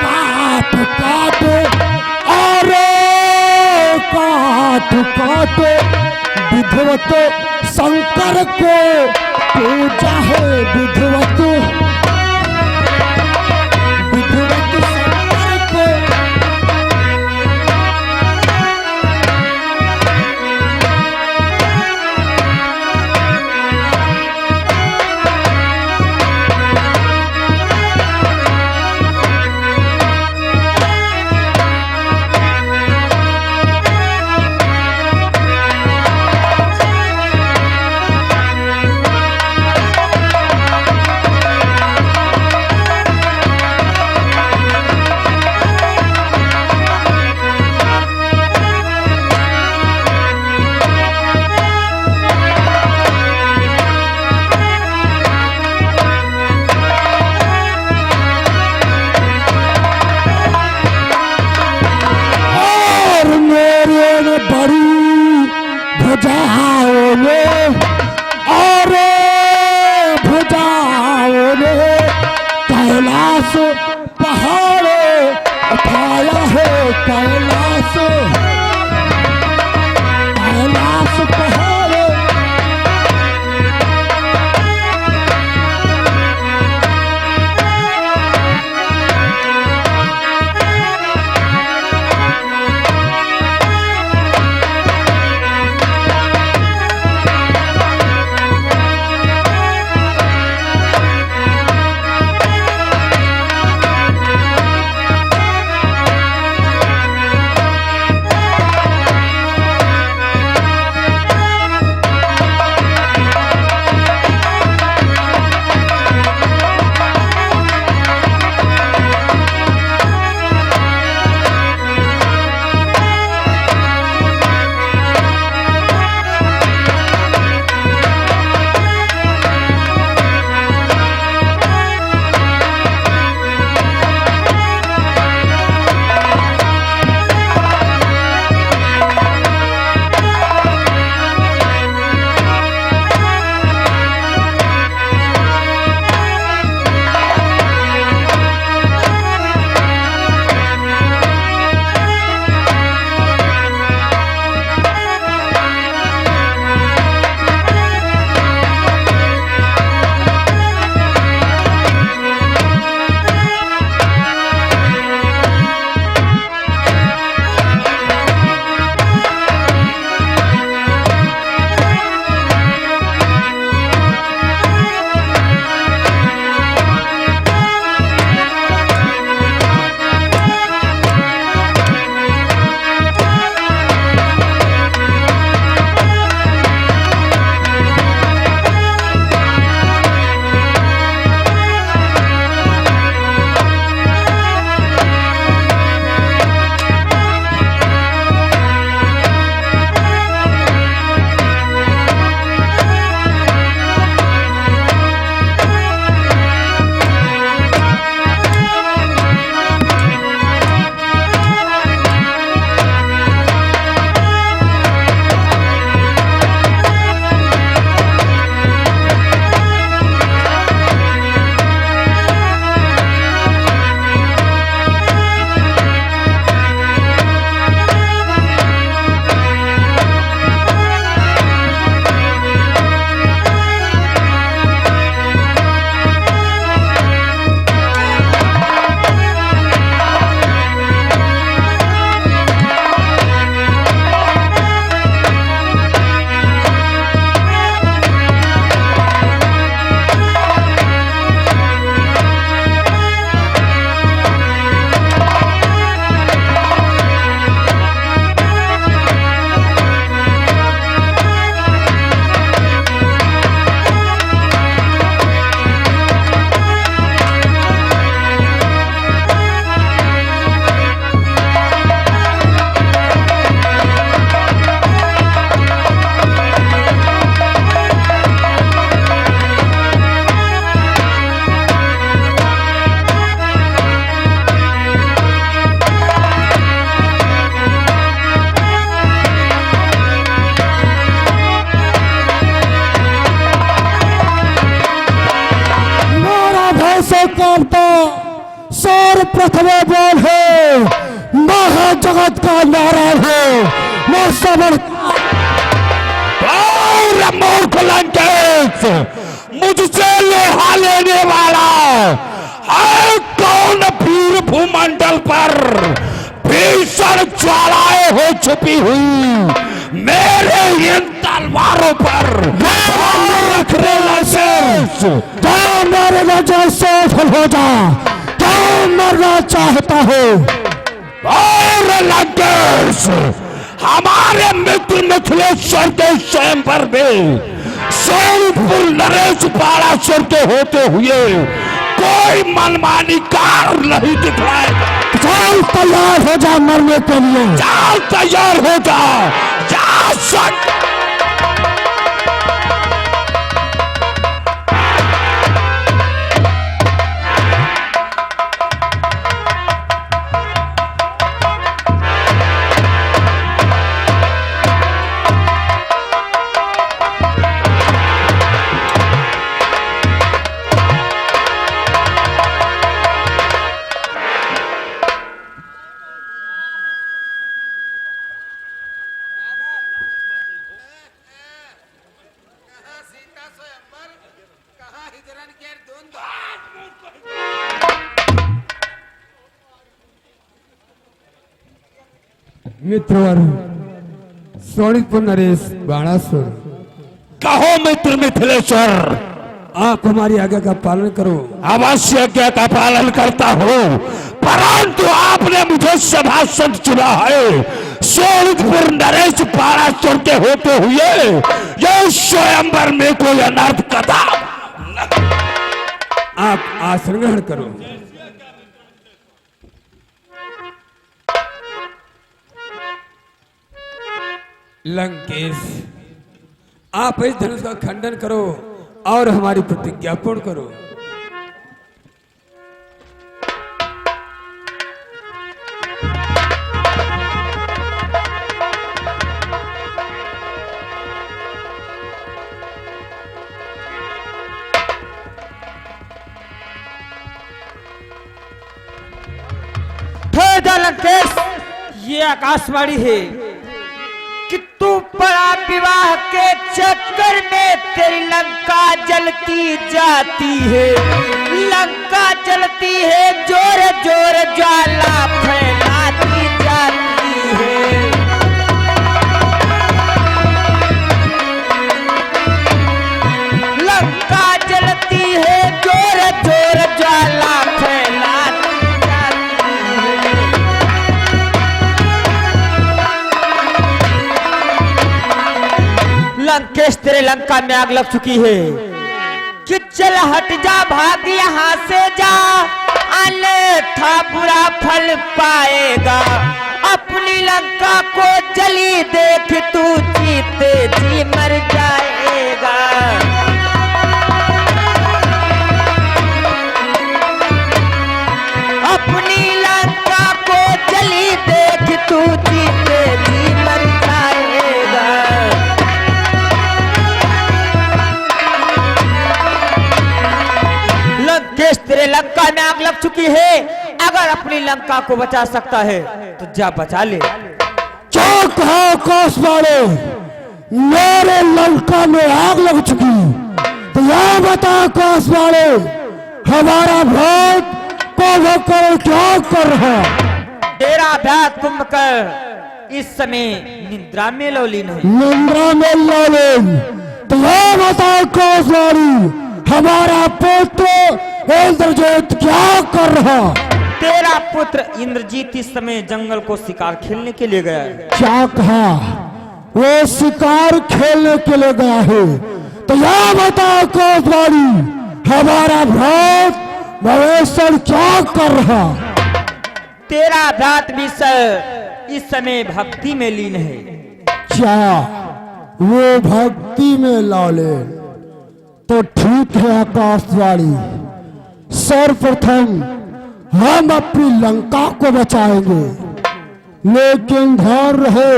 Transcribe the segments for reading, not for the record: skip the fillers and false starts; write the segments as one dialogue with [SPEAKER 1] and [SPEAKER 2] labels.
[SPEAKER 1] काट काट और काट काट विधवत शंकर को पूजा है विधवत विधवत शंकर को। भुजाओ ने और भुजाओ ने कैलाश पहाड़ उठाया है कैलाश कैलाश पहाड़। प्रथम बोल है, महा जगत का नारायण है, मैं समर
[SPEAKER 2] मूर्ख लंकेश, मुझसे लोहा लेने वाला है कौन? वीर भूमंडल पर भीषण ज्वालाएं हो छुपी हुई मेरे इन तलवारों पर रखने लंकेश,
[SPEAKER 1] क्या मेरे वजह से सफल हो जा, क्या मरना चाहता है?
[SPEAKER 2] और लंकेश, हमारे मित्र मिथिलेश्वर के स्वयंवर में सोनपुर नरेश पाराशर के होते हुए कोई मनमानी कार नहीं दिखलाएगा।
[SPEAKER 1] चल तैयार हो जा मरने के लिए,
[SPEAKER 2] चल तैयार हो जा, जा सक
[SPEAKER 1] मित्रवर सोनितपुर नरेश बाणासुर,
[SPEAKER 2] कहो मित्र मिथिलेश्वर।
[SPEAKER 1] आप हमारी आज्ञा का पालन करो।
[SPEAKER 2] अवश्य आज्ञा का पालन करता हूँ, परंतु आपने मुझे सभासद चुना है सोनितपुर नरेश पाराशर के होते हुए ये स्वयंवर में कोई अनर्थ कथा।
[SPEAKER 1] आप आसन ग्रहण करो। लंकेश, आप इस धनुष का खंडन करो और हमारी प्रतिज्ञा पूर्ण करो।
[SPEAKER 3] लंकेश, ये आकाशवाणी है कि तू बड़ा विवाह के चक्कर में तेरी लंका जलती जाती है, लंका जलती है, जोर जोर ज्वाला फैलाती जाती है। लंका जलती है, जोर जोर ज्वाला फैलाती जाती है। लंकेश, तेरे लंका में आग लग चुकी है कि चल हट जा, भाग यहाँ से जा, अन्यथा बुरा फल पाएगा। अपनी लंका को जली देख तू जीते जी मर जाएगा। अपनी लंका को जली देख तू जीते जी मर जाएगा। लंकेश, तेरे लंका में आग लग चुकी है, अगर अपनी लंका को बचा सकता है तो जा बचा ले।
[SPEAKER 1] क्या कहा आकाशवाणी, मेरे लंका में आग लग चुकी, तो यह बता आकाशवाणी, हमारा भक्त कुंभकर्ण क्या कर रहा?
[SPEAKER 3] तेरा भक्त कुंभकर्ण इस समय निद्रा में लौलीन है।
[SPEAKER 1] निद्रा में लौलीन, तो यह बता आकाशवाणी, हमारा पुत्र इंद्रजीत क्या कर रहा?
[SPEAKER 3] तेरा पुत्र इंद्रजीत इस समय जंगल को शिकार खेलने के लिए गया है।
[SPEAKER 1] क्या कहा? वो शिकार खेलने के लिए गया है, तो यह बता आकाशवाणी, हमारा भक्त भवेश्वर क्या कर रहा?
[SPEAKER 3] तेरा भ्रात विषय इस समय भक्ति में लीन है।
[SPEAKER 1] क्या वो भक्ति में लौले? तो ठीक है आकाशवाणी, सर्वप्रथम हम अपनी लंका को बचाएंगे, लेकिन ध्यान रहे,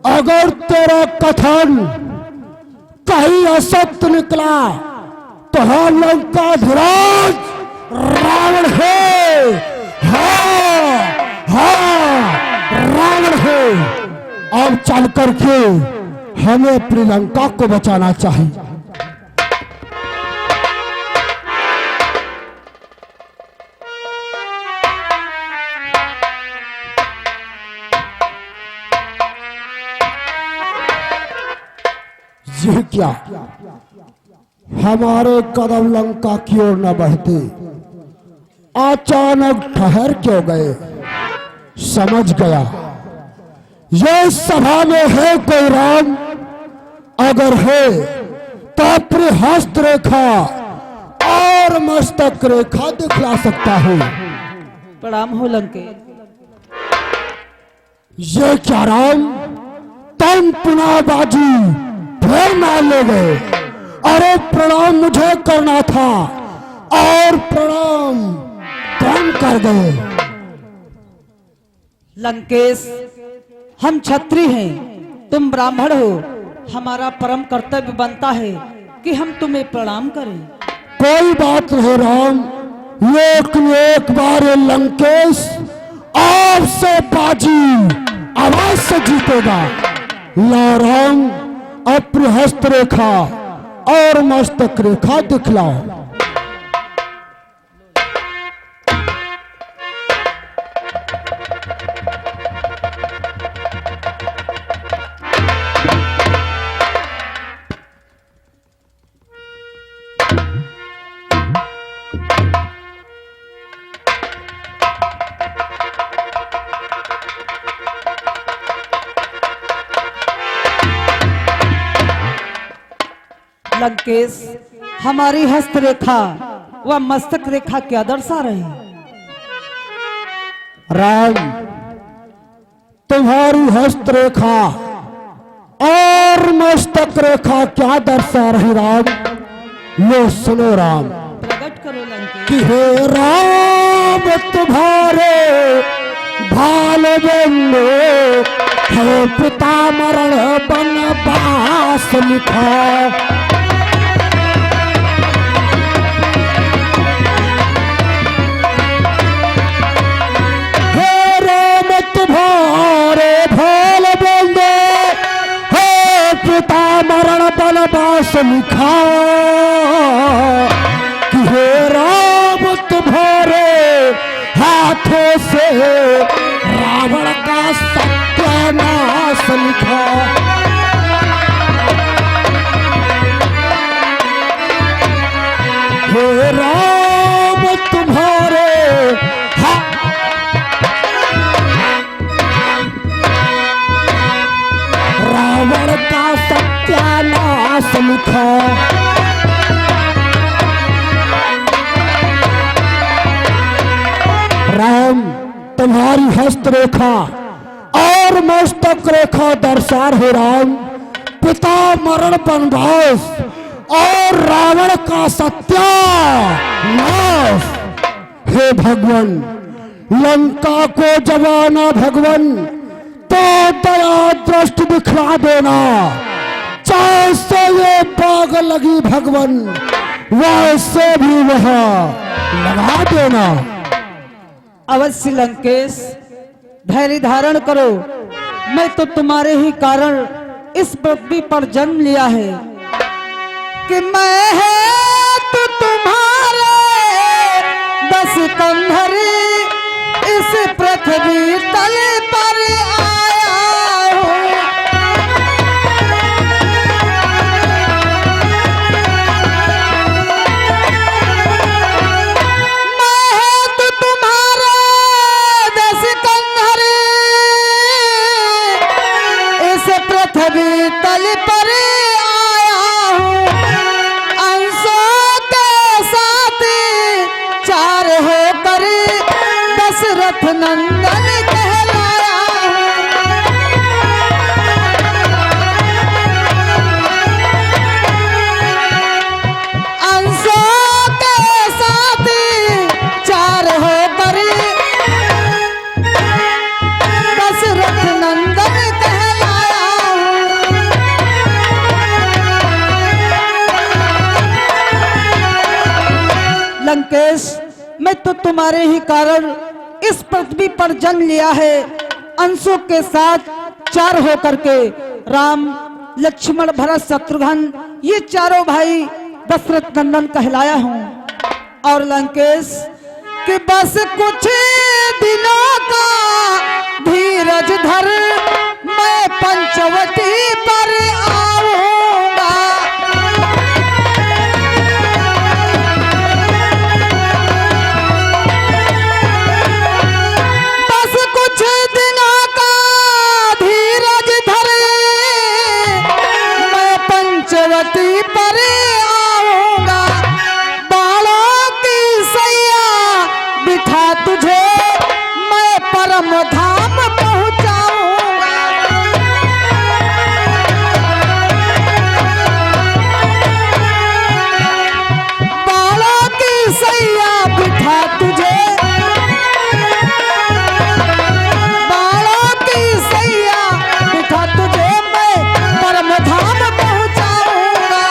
[SPEAKER 1] अगर तेरा कथन कहीं असत्य निकला तो हम लंका ध्वज रावण है चल करके हमें अपनी लंका को बचाना चाहिए। ये क्या, हमारे कदम लंका की ओर न बढ़ते, अचानक ठहर क्यों गए? समझ गया, ये सभा में है कोई राम। अगर है तो अपनी हस्त रेखा और मस्तक रेखा दिखला सकता हूं।
[SPEAKER 4] प्रणाम हो लंके।
[SPEAKER 1] ये क्या राम, तुम पुनः बाजी फिर मान ले गए। अरे प्रणाम मुझे करना था और प्रणाम तुम कर गए।
[SPEAKER 4] लंकेश, हम क्षत्रिय हैं, तुम ब्राह्मण हो। हमारा परम कर्तव्य बनता है कि हम तुम्हें प्रणाम करें।
[SPEAKER 1] कोई बात नहीं राम, एक बार ये लंकेश आपसे बाजी अवश्य जीतेगा। ला राम, अपनी हस्त रेखा और मस्तक रेखा दिखलाओ।
[SPEAKER 4] लंकेश, हमारी हस्त रेखा व मस्तक रेखा क्या दर्शा रही?
[SPEAKER 1] राम, तुम्हारी हस्त रेखा और मस्तक रेखा क्या दर्शा रही राम? लो सुनो राम।
[SPEAKER 4] प्रकट करो लंकेश।
[SPEAKER 1] कि हे राम, तुम्हारे भाल बंदो हे पिता मरण बनवास लिखा। तुम्हारे भाल बंदो हे पिता मरण बनवास लिखा। कि हे राम, तुम्हारे हाथों से रावण का सत्यानाश लिखा। हे राम, तुम्हारे रावण का सत्यानाश लिखा। राम, तुम्हारी हस्त रेखा और मस्तक रेखा दर्शा है राम, पिता मरण बनवास और रावण का सत्यानाश। हे भगवान, लंका को जवाना भगवान तो दया दृष्टि दिखला देना। जैसे ये बाग लगी भगवान, वैसे भी वहां लगा देना।
[SPEAKER 4] अवश्य लंकेश, धैर्य धारण करो। मैं तो तुम्हारे ही कारण इस पृथ्वी पर जन्म लिया है कि मैं है तो तुम्हारे दस कंधरी इस पृथ्वी तल पर आया हूँ। मैं है तो तुम्हारे दस कंधरी इस पृथ्वी तल पर आया हूँ। अंशों के साथ चार होकर दशरथ नंदन कहलाया हूँ। अंशों के साथ चार होकर दशरथ नंदन कहलाया हूँ। लंकेश, मैं तो तुम्हारे ही कारण इस पृथ्वी पर जन्म लिया है। अंशों के साथ चार होकर के राम लक्ष्मण भरत शत्रुघ्न ये चारों भाई दशरथ नंदन कहलाया हूँ। और लंकेश कि बस कुछ दिनों का धीरज धर मैं पंचवटी पर आऊंगा। बस कुछ दिनों का धीरज धर मैं पंचवटी पर आऊंगा। बालों की सैया बिठा तुझे मैं परम धाम पहुंचाऊंगा। बालों की सैया बिठा तुझे, बालों की सैया बिठा तुझे मैं परम धाम पहुंचाऊंगा।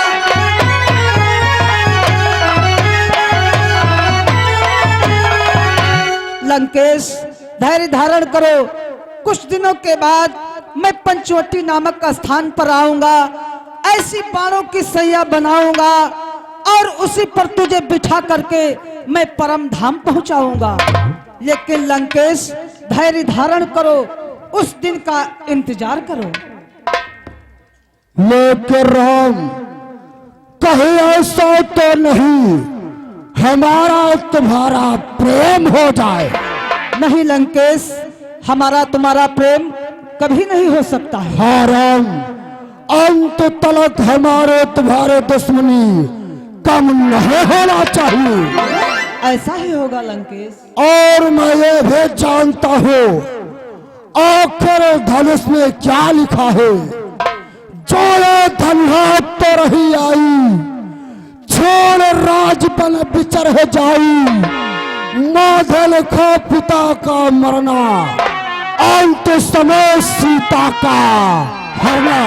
[SPEAKER 4] लंकेश धैर्य धारण करो, कुछ दिनों के बाद मैं पंचवटी नामक स्थान पर आऊंगा। ऐसी बाणों की सैया बनाऊंगा और उसी पर तुझे बिठा करके मैं परम धाम पहुंचाऊंगा। लेकिन लंकेश धैर्य धारण करो, उस दिन का इंतजार करो।
[SPEAKER 1] लेकिन राम कहीं ऐसा तो नहीं हमारा तुम्हारा प्रेम हो जाए।
[SPEAKER 4] नहीं लंकेश, हमारा तुम्हारा प्रेम कभी नहीं हो सकता है।
[SPEAKER 1] हाँ राम, अंत तलक हमारे तुम्हारे दुश्मनी कम नहीं होना चाहिए।
[SPEAKER 4] ऐसा ही होगा लंकेश।
[SPEAKER 1] और मैं ये भी जानता हूँ आखिर धनुष में क्या लिखा है। जो ये धनहा तो रही आई, छोड़ राजपन बिचर है जाई। माधल खो पिता का मरना, अंत समय सीता का हरना।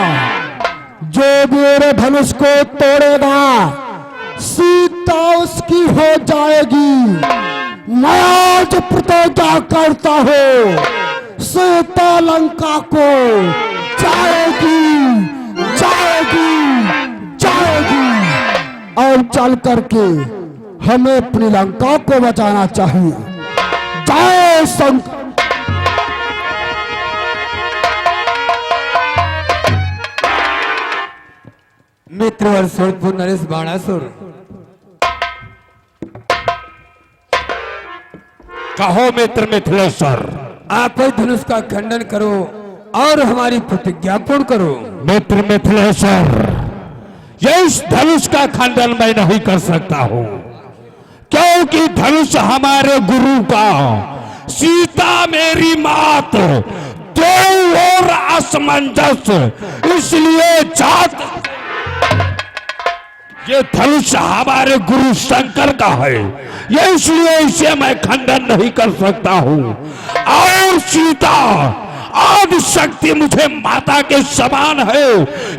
[SPEAKER 1] जो मेरे धनुष को तोड़ेगा सीता उसकी हो जाएगी। मैं आज प्रतिज्ञा करता हूँ सीता लंका को जाएगी जाएगी जाएगी। और चल करके हमें अपनी लंका को बचाना चाहिए। जय शंकर।
[SPEAKER 5] मित्रवर सोनपुर नरेश बाणासुर,
[SPEAKER 2] कहो मित्र मिथिलेश्वर।
[SPEAKER 5] आप ही धनुष का खंडन करो और हमारी प्रतिज्ञा पूर्ण करो।
[SPEAKER 2] मित्र मिथिलेश्वर, ये इस धनुष का खंडन मैं नहीं कर सकता हूँ, क्योंकि धनुष हमारे गुरु का, सीता मेरी मात, दो और असमंजस, इसलिए जात। ये धनुष हमारे गुरु शंकर का है, ये इसलिए इसे मैं खंडन नहीं कर सकता हूँ। और सीता आदि शक्ति मुझे माता के समान है,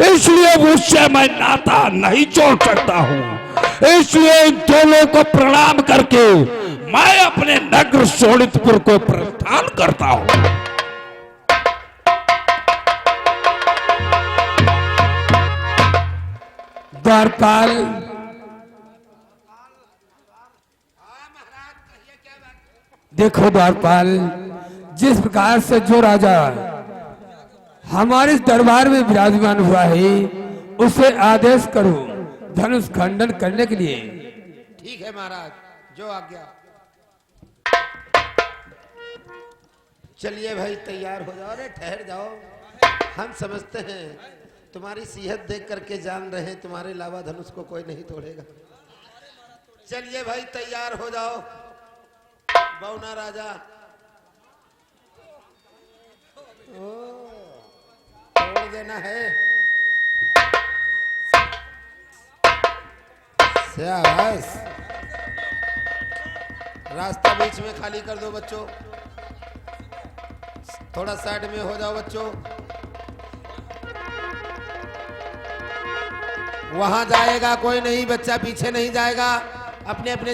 [SPEAKER 2] इसलिए उससे मैं नाता नहीं जोड़ सकता हूँ। इसलिए इन दोनों को प्रणाम करके मैं अपने नगर शोणितपुर को प्रस्थान करता हूँ।
[SPEAKER 5] द्वारपाल, देखो द्वारपाल, जिस प्रकार से जो राजा हमारे दरबार में विराजमान हुआ है उसे आदेश करो धनुष खंडन करने के लिए।
[SPEAKER 6] ठीक है महाराज, जो आज्ञा। चलिए भाई, तैयार हो जाओ। अरे ठहर जाओ, हम समझते हैं तुम्हारी सेहत देख करके जान रहे हैं तुम्हारे अलावा धनुष को कोई नहीं तोड़ेगा। चलिए भाई, तैयार हो जाओ। बौना राजा, तोड़ देना है। शाबाश। रास्ता बीच में खाली कर दो बच्चों, थोड़ा साइड में हो जाओ बच्चों। वहां जाएगा कोई नहीं, बच्चा पीछे नहीं जाएगा, अपने अपने